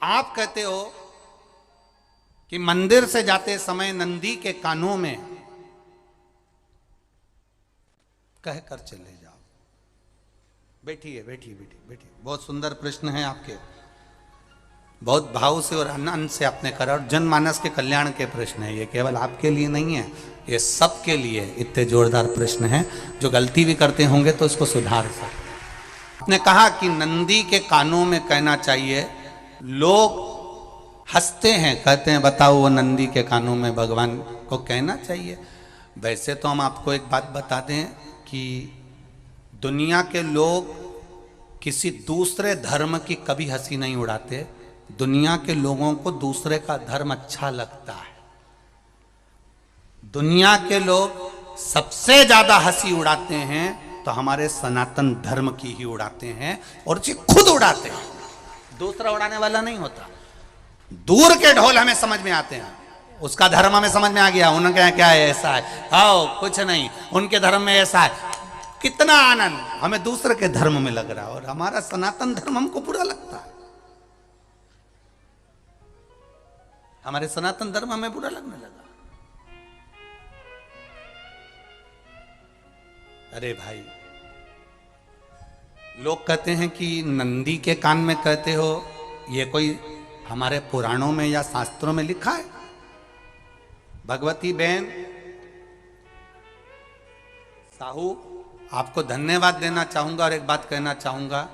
आप कहते हो कि मंदिर से जाते समय नंदी के कानों में कहकर चले जाओ। बैठिए बैठिए बैठिए बैठिए। बहुत सुंदर प्रश्न है आपके, बहुत भाव से और आनंद से आपने करा, और जनमानस के कल्याण के प्रश्न है ये, केवल आपके लिए नहीं है, ये सबके लिए इतने जोरदार प्रश्न हैं। जो गलती भी करते होंगे तो इसको सुधार सकते। आपने कहा कि नंदी के कानों में कहना चाहिए। लोग हंसते हैं, कहते हैं बताओ वो नंदी के कानों में भगवान को कहना चाहिए। वैसे तो हम आपको एक बात बता दें कि दुनिया के लोग किसी दूसरे धर्म की कभी हंसी नहीं उड़ाते। दुनिया के लोगों को दूसरे का धर्म अच्छा लगता है। दुनिया के लोग सबसे ज्यादा हंसी उड़ाते हैं तो हमारे सनातन धर्म की ही उड़ाते हैं, और उसे खुद उड़ाते हैं, दूसरा उड़ाने वाला नहीं होता। दूर के ढोल हमें समझ में आते हैं, उसका धर्म हमें समझ में आ गया, उनके यहाँ क्या है, ऐसा है, आओ कुछ नहीं, उनके धर्म में ऐसा है, कितना आनंद हमें दूसरे के धर्म में लग रहा है, और हमारा सनातन धर्म हमको बुरा लगता है। हमारे सनातन धर्म हमें बुरा लगने लगा। अरे भाई, लोग कहते हैं कि नंदी के कान में कहते हो, ये कोई हमारे पुराणों में या शास्त्रों में लिखा है? भगवती बहन साहू, आपको धन्यवाद देना चाहूंगा और एक बात कहना चाहूंगा।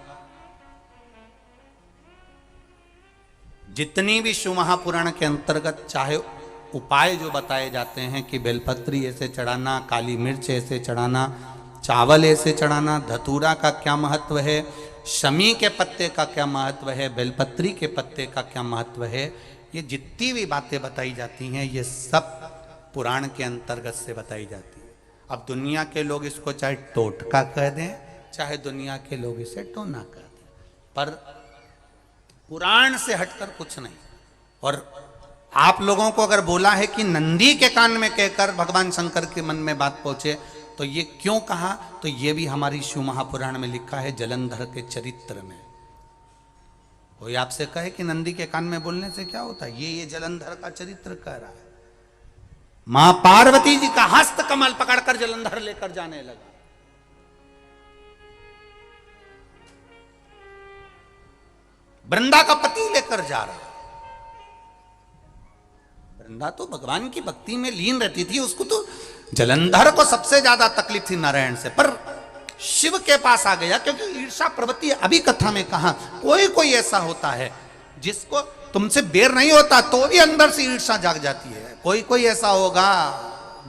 जितनी भी शिव महापुराण के अंतर्गत चाहे उपाय जो बताए जाते हैं कि बेलपत्री ऐसे चढ़ाना, काली मिर्च ऐसे चढ़ाना, चावल ऐसे चढ़ाना, धतूरा का क्या महत्व है, शमी के पत्ते का क्या महत्व है, बेलपत्री के पत्ते का क्या महत्व है, ये जितनी भी बातें बताई जाती हैं ये सब पुराण के अंतर्गत से बताई जाती है। अब दुनिया के लोग इसको चाहे टोटका कह दें, चाहे दुनिया के लोग इसे टोना कह दें, पर पुराण से हटकर कुछ नहीं। और आप लोगों को अगर बोला है कि नंदी के कान में कहकर भगवान शंकर के मन में बात पहुंचे, तो ये क्यों कहा, तो ये भी हमारी शिव महापुराण में लिखा है, जलंधर के चरित्र में। कोई आपसे कहे कि नंदी के कान में बोलने से क्या होता है, ये जलंधर का चरित्र कह रहा है। मां पार्वती जी का हस्त कमल पकड़कर जलंधर लेकर जाने लगा। वृंदा का पति लेकर जा रहा। वृंदा तो भगवान की भक्ति में लीन रहती थी, उसको तो जलंधर को सबसे ज्यादा तकलीफ थी नारायण से, पर शिव के पास आ गया, क्योंकि ईर्षा प्रवृत्ति अभी कथा में कहा, कोई कोई ऐसा होता है जिसको तुमसे बेर नहीं होता तो भी अंदर से ईर्षा जाग जाती है। कोई कोई ऐसा होगा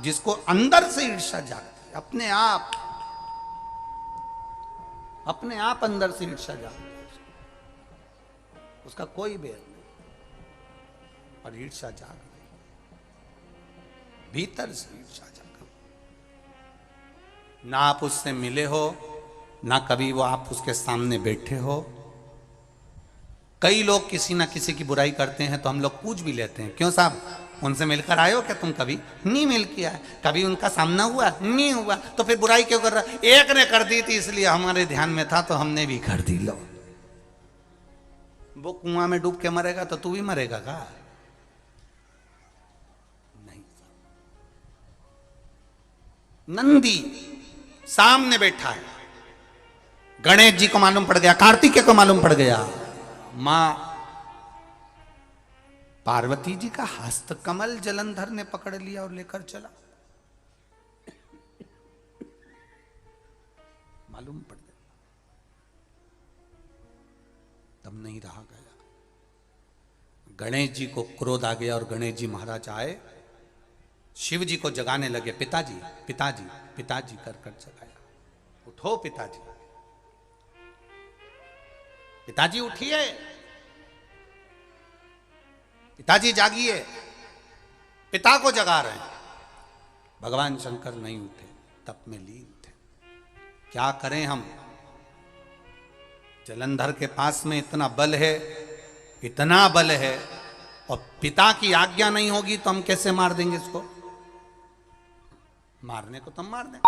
जिसको अंदर से ईर्षा जागती है, अपने आप अंदर से ईर्षा जागती है, उसका कोई बेर नहीं, और ईर्षा जाग गई, भीतर से ईर्षा जाग। ना आप उससे मिले हो, ना कभी वो आप उसके सामने बैठे हो। कई लोग किसी ना किसी की बुराई करते हैं तो हम लोग पूछ भी लेते हैं, क्यों साहब उनसे मिलकर आए हो क्या तुम? कभी नहीं मिल किया है, कभी उनका सामना हुआ नहीं हुआ, तो फिर बुराई क्यों कर रहा? एक ने कर दी थी इसलिए हमारे ध्यान में था तो हमने भी कर दी। लो, वो कुआं में डूब के मरेगा तो तू भी मरेगा का? नहीं। नंदी सामने बैठा है, गणेश जी को मालूम पड़ गया, कार्तिकेय को मालूम पड़ गया, मां पार्वती जी का हस्त कमल जलंधर ने पकड़ लिया और लेकर चला। मालूम पड़ गया, तब नहीं रहा गया। गणेश जी को क्रोध आ गया और गणेश जी महाराज आए, शिव जी को जगाने लगे, पिताजी पिताजी पिताजी कर कर जगाया, उठो पिताजी, पिताजी उठिए, पिताजी जागिए, पिता को जगा रहे हैं। भगवान शंकर नहीं उठे, तप में लीन थे। क्या करें हम? जलंधर के पास में इतना बल है, इतना बल है, और पिता की आज्ञा नहीं होगी तो हम कैसे मार देंगे इसको? मारने को तो हम मार दें।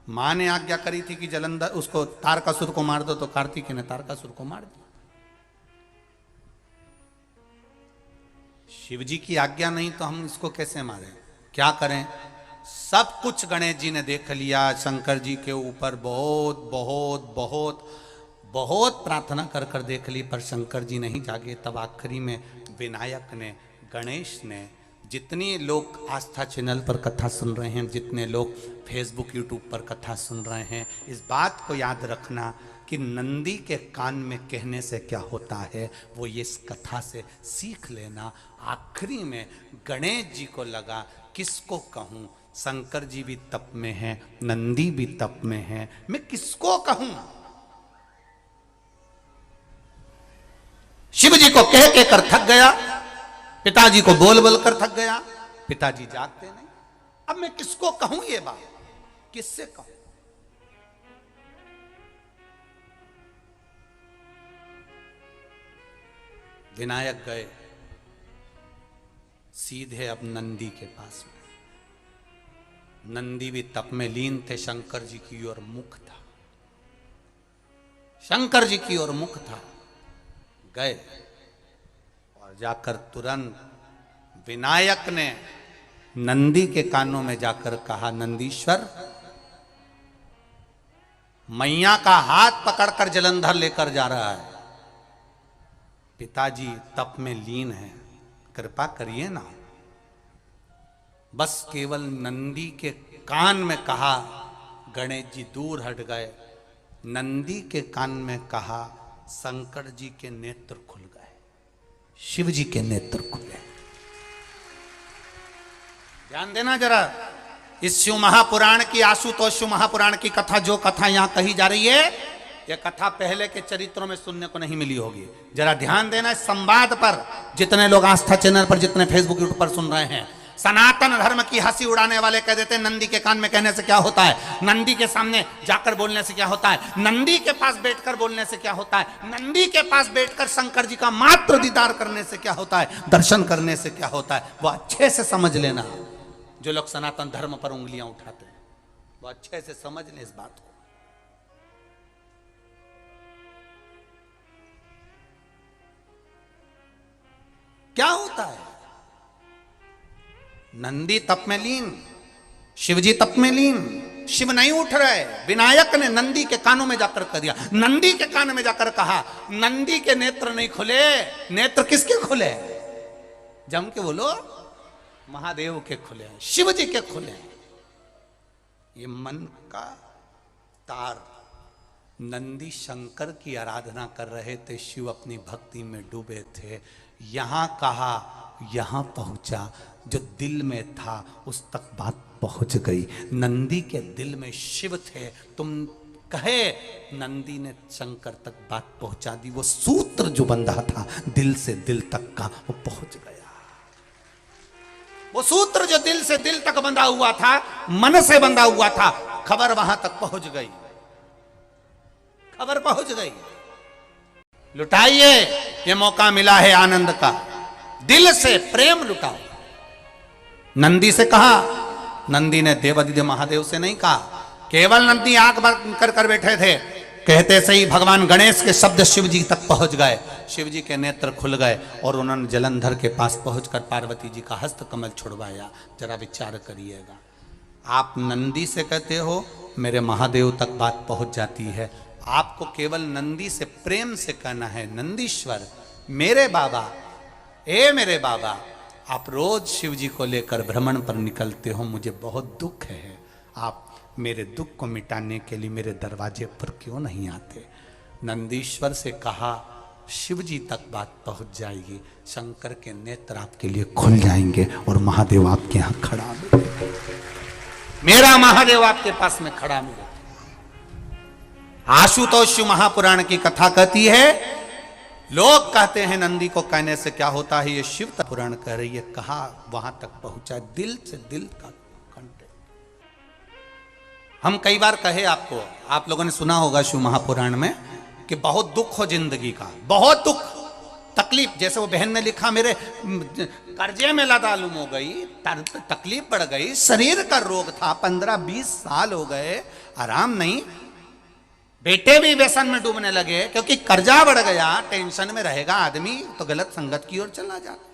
मां ने आज्ञा करी थी कि जलंधर उसको तारकासुर को मार दो, तो कार्तिकेय ने तारकासुर को मार दिया। शिव जी की आज्ञा नहीं तो हम इसको कैसे मारें, क्या करें। सब कुछ गणेश जी ने देख लिया, शंकर जी के ऊपर बहुत बहुत बहुत बहुत प्रार्थना कर कर देख ली, पर शंकर जी नहीं जागे। तब आखिरी में विनायक ने, गणेश ने, जितने लोग आस्था चैनल पर कथा सुन रहे हैं, जितने लोग फेसबुक यूट्यूब पर कथा सुन रहे हैं, इस बात को याद रखना कि नंदी के कान में कहने से क्या होता है वो ये इस कथा से सीख लेना। आखिरी में गणेश जी को लगा किसको कहूँ, शंकर जी भी तप में हैं, नंदी भी तप में हैं, मैं किसको कहूँ। शिव जी को कह के कर थक गया, पिताजी को बोल बोल कर थक गया, पिताजी जागते नहीं। अब मैं किसको कहूं ये बात, किससे कहूं। विनायक गए सीधे अब नंदी के पास में। नंदी भी तप में लीन थे, शंकर जी की ओर मुख था, शंकर जी की ओर मुख था। गए और जाकर तुरंत विनायक ने नंदी के कानों में जाकर कहा, नंदीश्वर, मैया का हाथ पकड़कर जलंधर लेकर जा रहा है, पिताजी तप में लीन है, कृपा करिए ना। बस केवल नंदी के कान में कहा, गणेश जी दूर हट गए। नंदी के कान में कहा, शंकर जी के नेत्र खुल गए, शिव जी के नेत्र खुले। ध्यान देना जरा, इस शिव महापुराण की, आशुतोष शिव महापुराण की कथा, जो कथा यहां कही जा रही है, यह कथा पहले के चरित्रों में सुनने को नहीं मिली होगी। जरा ध्यान देना इस संवाद पर, जितने लोग आस्था चैनल पर, जितने फेसबुक यूट्यूब पर सुन रहे हैं। सनातन धर्म की हंसी उड़ाने वाले कह देते हैं नंदी के कान में कहने से क्या होता है, नंदी के सामने जाकर बोलने से क्या होता है, नंदी के पास बैठकर बोलने से क्या होता है, नंदी के पास बैठकर शंकर जी का मात्र दीदार करने से क्या होता है, दर्शन करने से क्या होता है। वो अच्छे से समझ लेना, जो लोग सनातन धर्म पर उंगलियां उठाते हैं वो अच्छे से समझ लें इस बात को। क्या होता है, नंदी तप में लीन, शिवजी तप में लीन, शिव नहीं उठ रहे। विनायक ने नंदी के कानों में जाकर कह दिया, नंदी के कान में जाकर कहा, नंदी के नेत्र नहीं खुले। नेत्र किसके खुले, जम के बोलो, महादेव के खुले, शिव जी के खुले। ये मन का तार, नंदी शंकर की आराधना कर रहे थे, शिव अपनी भक्ति में डूबे थे। यहां कहा, यहां पहुंचा, जो दिल में था उस तक बात पहुंच गई। नंदी के दिल में शिव थे, तुम कहे, नंदी ने शंकर तक बात पहुंचा दी। वो सूत्र जो बंधा था दिल से दिल तक का, वो पहुंच गया। वो सूत्र जो दिल से दिल तक बंधा हुआ था, मन से बंधा हुआ था, खबर वहां तक पहुंच गई, खबर पहुंच गई। लुटाइए, ये मौका मिला है आनंद का, दिल से प्रेम लुटाओ। नंदी से कहा, नंदी ने देवादिदेव महादेव से नहीं कहा। केवल नंदी आंख बंद कर कर बैठे थे, कहते से ही भगवान गणेश के शब्द शिव जी तक पहुंच गए। शिव जी के नेत्र खुल गए और उन्होंने जलंधर के पास पहुंचकर पार्वती जी का हस्त कमल छुड़वाया। जरा विचार करिएगा, आप नंदी से कहते हो मेरे महादेव तक बात पहुंच जाती है, आपको केवल नंदी से प्रेम से कहना है, नंदीश्वर मेरे बाबा, ए मेरे बाबा, आप रोज शिव जी को लेकर भ्रमण पर निकलते हो, मुझे बहुत दुख है, आप मेरे दुख को मिटाने के लिए मेरे दरवाजे पर क्यों नहीं आते। नंदीश्वर से कहा, शिव जी तक बात पहुंच जाएगी, शंकर के नेत्र आपके लिए खुल जाएंगे और महादेव आपके यहां खड़ा मिलेगा, मेरा महादेव आपके पास में खड़ा मिलेगा। आशुतोष महापुराण की कथा कहती है, लोग कहते हैं नंदी को कहने से क्या होता है, ये शिव पुराण कह रही है, कहा वहां तक पहुंचा, दिल से दिल का कंटेक्ट। हम कई बार कहे आपको, आप लोगों ने सुना होगा शिव महापुराण में कि बहुत दुख हो जिंदगी का, बहुत दुख तकलीफ, जैसे वो बहन ने लिखा, मेरे कर्जे में लदालुम हो गई, तकलीफ बढ़ गई, शरीर का रोग था, 15-20 साल हो गए, आराम नहीं, बेटे भी व्यसन में डूबने लगे क्योंकि कर्जा बढ़ गया, टेंशन में रहेगा आदमी तो गलत संगत की ओर चला जाता।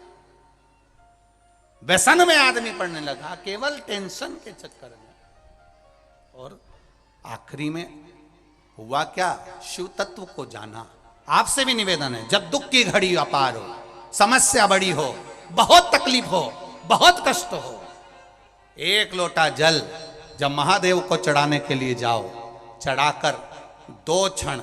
व्यसन में आदमी पड़ने लगा, केवल टेंशन के चक्कर में। और आखिरी में हुआ क्या? शिव तत्व को जाना। आपसे भी निवेदन है, जब दुख की घड़ी अपार हो, समस्या बड़ी हो, बहुत तकलीफ हो, बहुत कष्ट हो, एक लोटा जल जब महादेव को चढ़ाने के लिए जाओ, चढ़ाकर 2 क्षण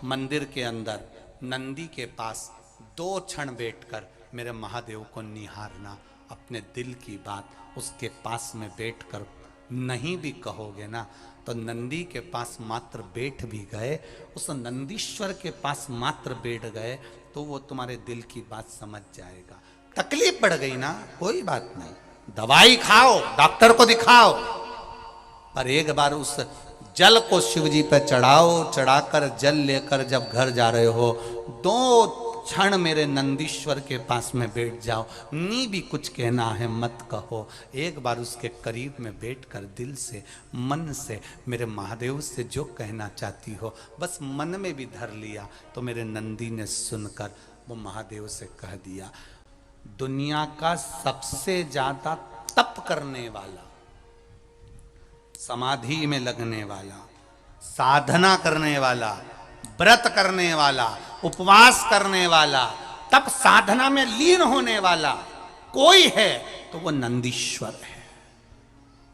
मंदिर के अंदर नंदी के पास 2 क्षण बैठकर मेरे महादेव को निहारना। अपने दिल की बात उसके पास में बैठकर नहीं भी कहोगे ना, तो नंदी के पास मात्र बैठ भी गए, उस नंदीश्वर के पास मात्र बैठ गए, तो वो तुम्हारे दिल की बात समझ जाएगा। तकलीफ बढ़ गई ना, कोई बात नहीं, दवाई खाओ, डॉक्टर को दिखाओ, पर एक बार उस जल को शिव जी पे चढ़ाओ। चढ़ाकर जल लेकर जब घर जा रहे हो, 2 क्षण मेरे नंदीश्वर के पास में बैठ जाओ। नी भी कुछ कहना है मत कहो, एक बार उसके करीब में बैठकर दिल से, मन से मेरे महादेव से जो कहना चाहती हो, बस मन में भी धर लिया, तो मेरे नंदी ने सुनकर वो महादेव से कह दिया, दुनिया का सबसे ज्यादा तप करने वाला, समाधि में लगने वाला, साधना करने वाला, व्रत करने वाला, उपवास करने वाला, तप साधना में लीन होने वाला कोई है तो वो नंदीश्वर है,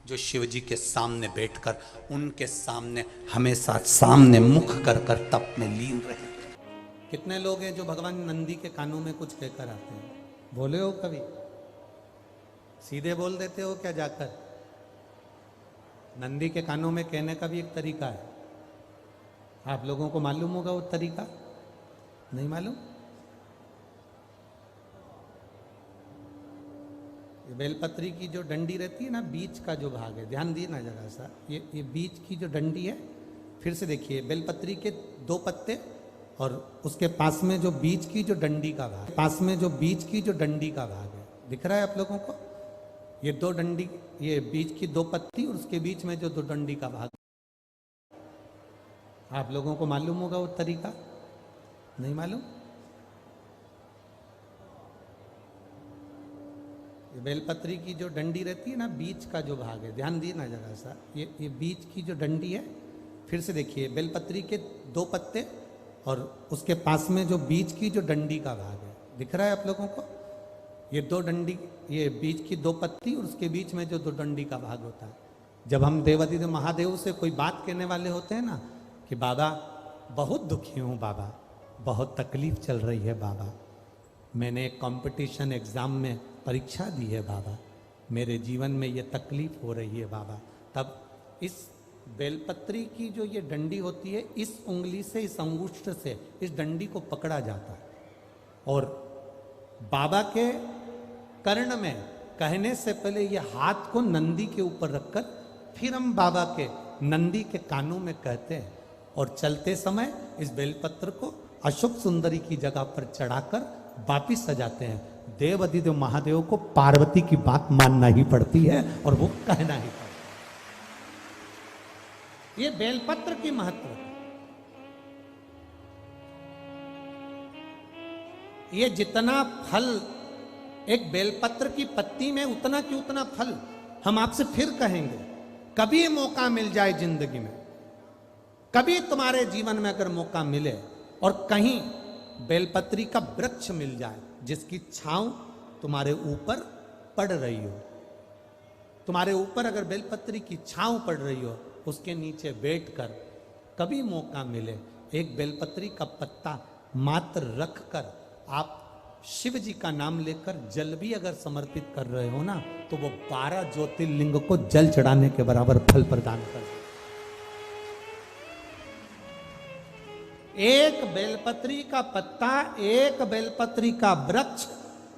जो शिव जी के सामने बैठकर उनके सामने हमेशा सामने मुख कर कर तप में लीन रहे। कितने लोग हैं जो भगवान नंदी के कानों में कुछ कहकर आते हैं? बोले हो कभी? सीधे बोल देते हो क्या जाकर? नंदी के कानों में कहने का भी एक तरीका है, आप लोगों को मालूम होगा वो तरीका? नहीं मालूम? ये बेलपत्री की जो डंडी रहती है ना, बीच का जो भाग है, ध्यान दिए ना जरा सा, ये बीच की जो डंडी है, फिर से देखिए, बेलपत्री के 2 पत्ते और उसके पास में जो बीच की जो डंडी का भाग, पास में जो बीच की जो डंडी का भाग है, दिख रहा है आप लोगों को? ये 2 डंडी, ये बीच की 2 पत्ती और उसके बीच में जो 2 डंडी का भाग, आप लोगों को मालूम होगा वो तरीका? नहीं मालूम? ये बेलपत्री की जो डंडी रहती है ना, बीच का जो भाग है, ध्यान दिए ना जरा सा, ये बीच की जो डंडी है, फिर से देखिए, बेलपत्री के 2 पत्ते और उसके पास में जो बीच की जो डंडी का भाग है, दिख रहा है आप लोगों को? ये 2 डंडी, ये बीच की 2 पत्ती और उसके बीच में जो 2 डंडी का भाग होता है। जब हम देवादिदेव महादेव से कोई बात कहने वाले होते हैं ना, कि बाबा बहुत दुखी हूँ, बाबा बहुत तकलीफ चल रही है, बाबा मैंने एक कंपटीशन एग्ज़ाम में परीक्षा दी है, बाबा मेरे जीवन में ये तकलीफ हो रही है, बाबा, तब इस बेलपत्री की जो ये डंडी होती है, इस उंगली से, इस अंगुष्ठ से इस डंडी को पकड़ा जाता है और बाबा के कर्ण में कहने से पहले ये हाथ को नंदी के ऊपर रखकर फिर हम बाबा के नंदी के कानों में कहते हैं और चलते समय इस बेलपत्र को अशोक सुंदरी की जगह पर चढ़ाकर वापिस सजाते हैं। देवादिदेव महादेव को पार्वती की बात मानना ही पड़ती है और वो कहना ही पड़ता है। ये बेलपत्र की महत्व, ये जितना फल एक बेलपत्र की पत्ती में, उतना की उतना फल। हम आपसे फिर कहेंगे, कभी मौका मिल जाए जिंदगी में, कभी तुम्हारे जीवन में अगर मौका मिले और कहीं बेलपत्री का वृक्ष मिल जाए जिसकी छांव तुम्हारे ऊपर पड़ रही हो, तुम्हारे ऊपर अगर बेलपत्री की छांव पड़ रही हो, उसके नीचे बैठकर कभी मौका मिले, एक बेलपत्री का पत्ता मात्र रखकर आप शिव जी का नाम लेकर जल भी अगर समर्पित कर रहे हो ना, तो वो 12 ज्योतिर्लिंग को जल चढ़ाने के बराबर फल प्रदान कर। एक बेलपत्री का पत्ता, एक बेलपत्री का वृक्ष,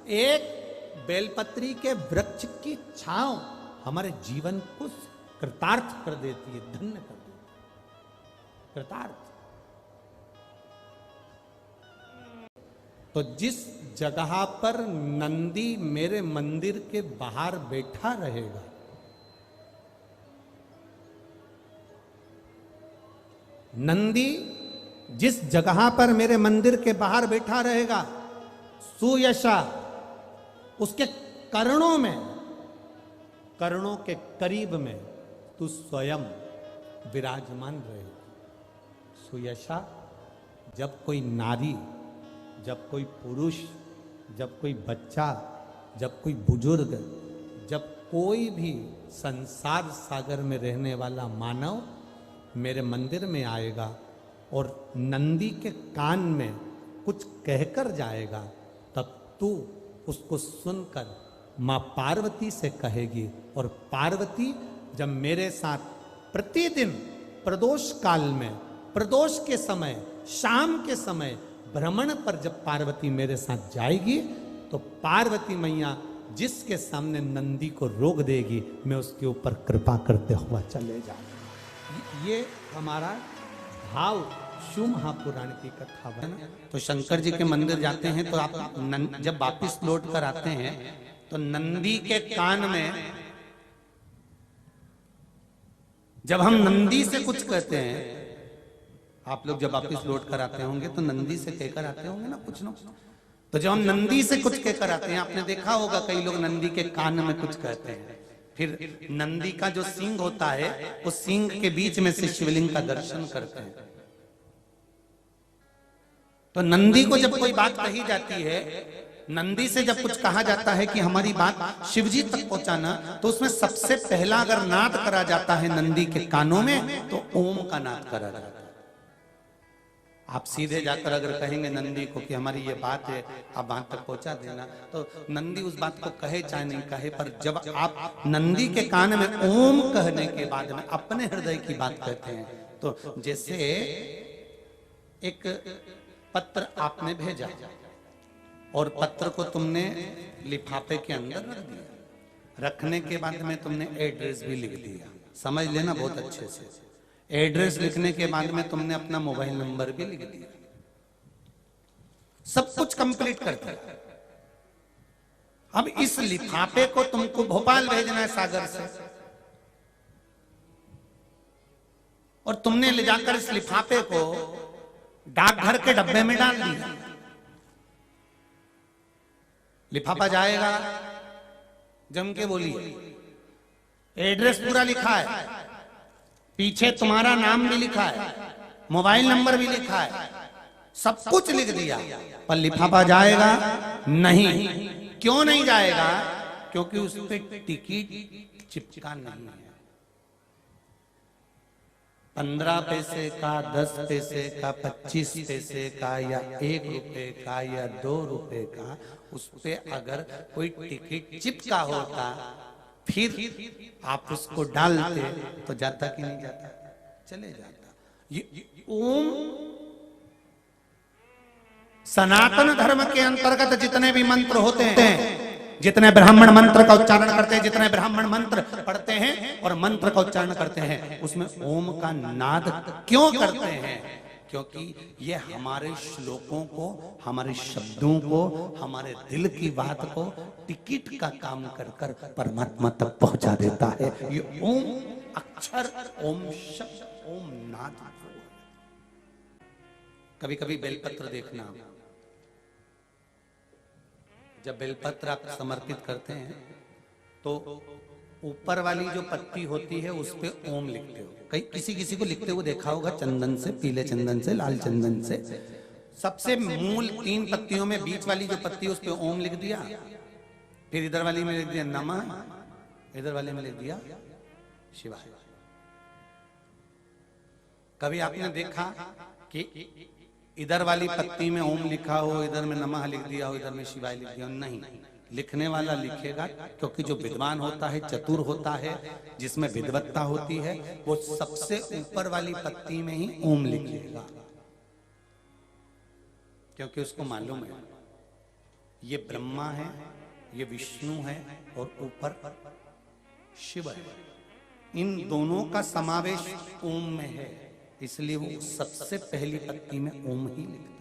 एक बेलपत्री के वृक्ष की छांव हमारे जीवन को कृतार्थ कर देती है, धन्य कर देती है, कृतार्थ। तो जिस जगह पर नंदी मेरे मंदिर के बाहर बैठा रहेगा, नंदी जिस जगह पर मेरे मंदिर के बाहर बैठा रहेगा, सुयशा उसके कर्णों में, कर्णों के करीब में तू स्वयं विराजमान रहे। सुयशा, जब कोई नारी, जब कोई पुरुष, जब कोई बच्चा, जब कोई बुजुर्ग, जब कोई भी संसार सागर में रहने वाला मानव मेरे मंदिर में आएगा और नंदी के कान में कुछ कहकर जाएगा, तब तू उसको सुनकर माँ पार्वती से कहेगी। और पार्वती जब मेरे साथ प्रतिदिन प्रदोष काल में, प्रदोष के समय, शाम के समय भ्रमण पर जब पार्वती मेरे साथ जाएगी, तो पार्वती मैया जिसके सामने नंदी को रोक देगी, मैं उसके ऊपर कृपा करते हुआ चले जाऊंगा। ये हमारा भाव शिव महापुराण की कथा है ना। तो शंकर जी के मंदिर जाते हैं तो आप जब वापिस लौट कर आते हैं तो नंदी के कान में, जब हम नंदी से कुछ कहते हैं, आप लोग जब वापिस लौट कर आते होंगे तो नंदी से कहकर आते होंगे ना कुछ ना। तो जब हम नंदी से कुछ कहकर आते हैं, आपने देखा होगा कई लोग नंदी के कान में कुछ कहते हैं, फिर नंदी का जो सींग होता है उस सींग के बीच में से शिवलिंग का दर्शन करते हैं। तो नंदी को जब कोई बात कही जाती है, नंदी से जब कुछ कहा जाता है कि हमारी बात शिवजी तक पहुंचाना, तो उसमें सबसे पहला अगर नाद करा जाता है नंदी के कानों में, तो ओम का नाद करा जाता है। आप सीधे जाकर अगर कहेंगे नंदी को कि हमारी ये बात है, आप वहां तक पहुंचा देना, तो नंदी उस बात को कहे चाहे नहीं कहे, पर जब आप नंदी के कान में ओम कहने के बाद में अपने हृदय की बात कहते हैं, तो जैसे एक पत्र आपने भेजा और पत्र को तुमने लिफाफे के अंदर रख दिया, रखने के बाद में तुमने एड्रेस भी लिख दिया, समझ लेना बहुत अच्छे से। एड्रेस लिखने के बाद में तुमने अपना मोबाइल नंबर भी लिख दिया, सब कुछ कंप्लीट कर दिया। अब इस लिफाफे को तुमको भोपाल भेजना है सागर से, और तुमने ले जाकर इस लिफाफे को डाकघर के डब्बे में डाल दिया। लिफाफा जाएगा, जम के बोलिए, एड्रेस पूरा लिखा है, पीछे तुम्हारा नाम भी लिखा है, मोबाइल नंबर भी लिखा है, सब कुछ लिख दिया, पर लिफाफा जाएगा नहीं। क्यों नहीं जाएगा? क्योंकि उस पर टिकट चिपका नहीं है। 15 पैसे का, 10 पैसे का, 25 पैसे का, या 1 रुपए का, या 2 रुपए का, उस पे अगर कोई टिकट चिपका होता, फिर आप उसको डालते तो जाता कि नहीं जाता? चले जाता। ये ओम सनातन धर्म के अंतर्गत जितने भी मंत्र होते हैं, जितने ब्राह्मण मंत्र का उच्चारण करते हैं, जितने ब्राह्मण मंत्र पढ़ते हैं और मंत्र का उच्चारण करते हैं, उसमें ओम का नाद क्यों करते हैं? क्योंकि ये हमारे श्लोकों को, हमारे शब्दों को, हमारे दिल की बात को टिकट का काम कर कर परमात्मा तक पहुंचा देता है। ये ओम अक्षर, ओम शब्द, ओम नाद। कभी कभी बेलपत्र देखना, जब बेलपत्र आप समर्पित करते हैं तो ऊपर वाली जो पत्ती होती है उस पे ओम लिखते हो। कई किसी को लिखते हुए देखा होगा, चंदन से, पीले चंदन से, लाल चंदन से। सबसे मूल 3 पत्तियों में बीच वाली जो पत्ती उस पे ओम लिख दिया, फिर इधर वाली में लिख दिया नमः, इधर वाले में लिख दिया शिवाय। कभी आपने देखा कि इधर वाली पत्ती में ओम लिखा हो, इधर में नमः लिख दिया हो, इधर में शिवाय लिख दिया हो? नहीं, लिखने वाला लिखेगा, क्योंकि जो विद्वान होता है, चतुर होता है, जिसमें विद्वत्ता होती है, वो सबसे ऊपर वाली पत्ती में ही ओम लिखेगा, क्योंकि उसको मालूम है ये ब्रह्मा है, ये विष्णु है और ऊपर शिव है। इन दोनों का समावेश ओम में है, इसलिए वो सबसे पहली पत्ती में ओम ही लिखता है।